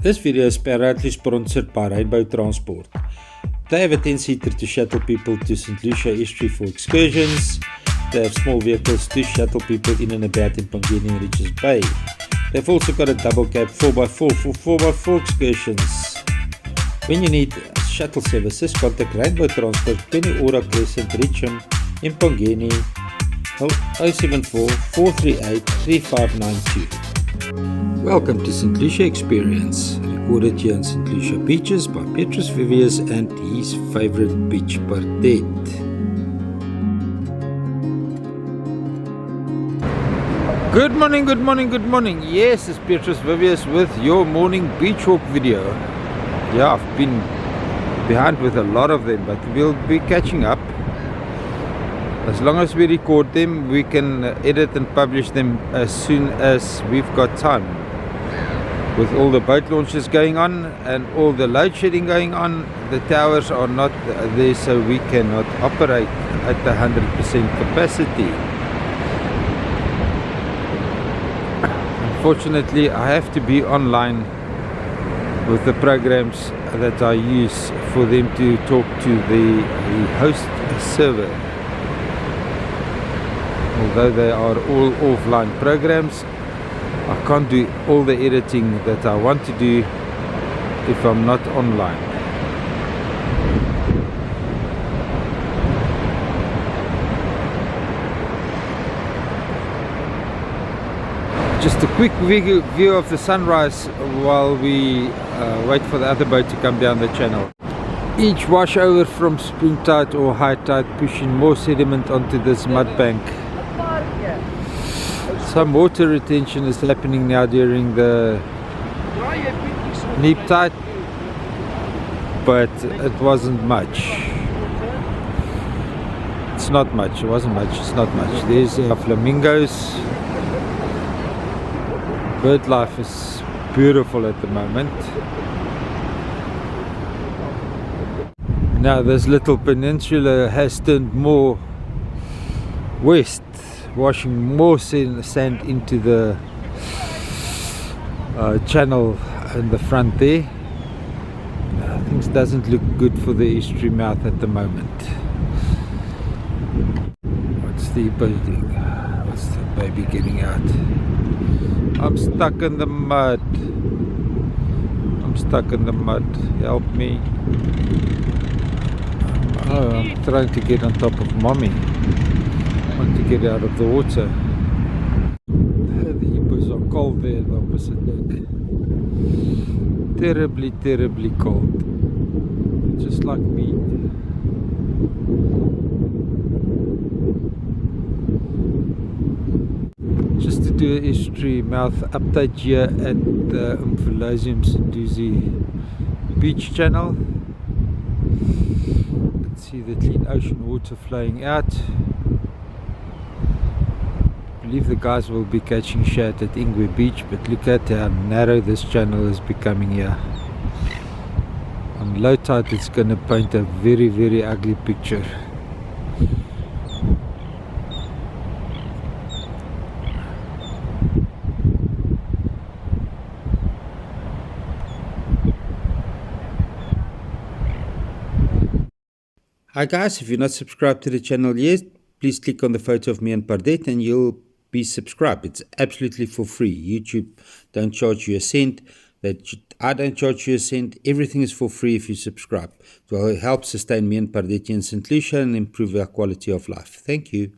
This video is proudly sponsored by Rainbow Transport. They have a 10-seater to shuttle people to St Lucia Estuary for excursions. They have small vehicles to shuttle people in and about in Pangeni and Richards Bay. They've also got a double cab 4x4 for 4x4 excursions. When you need shuttle services, contact Rainbow Transport, Penny Ora Crescent, Richmond in Pangeni, 074 438 3592. Welcome to St Lucia Experience, recorded here in St Lucia Beaches by Petrus Vivius and his favorite beach, Pardette. Good morning, good morning, good morning. Yes, it's Petrus Vivius with your morning beach walk video. Yeah, I've been behind with a lot of them, but we'll be catching up. As long as we record them, we can edit and publish them as soon as we've got time. With all the boat launches going on and all the load shedding going on, the towers are not there, so we cannot operate at 100% capacity. Unfortunately, I have to be online with the programs that I use for them to talk to the host server. Although they are all offline programs, I can't do all the editing that I want to do if I'm not online. Just a quick view of the sunrise while we wait for the other boat to come down the channel. Each washover from spring tide or high tide pushing more sediment onto this mud bank. Some water retention is happening now during the neap tide, but it wasn't much. It's not much, it wasn't much, it's not much. There's flamingos. Bird life is beautiful at the moment. Now this little peninsula has turned more west, washing more sand into the channel in the front there. Things doesn't look good for the estuary mouth at the moment. What's the building? What's the baby getting out? I'm stuck in the mud. I'm stuck in the mud. Help me. Oh, I'm trying to get on top of mommy. I want to get out of the water. The hippos are cold there at the opposite deck. Terribly, terribly cold. Just like me. Just to do an estuary mouth update here at the Umphilosium Sanduzi beach channel. You can see the clean ocean water flowing out. I believe the guys will be catching shad at Ingwe Beach, but look at how narrow this channel is becoming here. On low tide it's going to paint a very, very ugly picture. Hi guys, if you're not subscribed to the channel yet, please click on the photo of me and Pardette and you'll be subscribed. It's absolutely for free. YouTube don't charge you a cent. I don't charge you a cent. Everything is for free if you subscribe. It will help sustain me and Pardette in St Lucia and improve our quality of life. Thank you.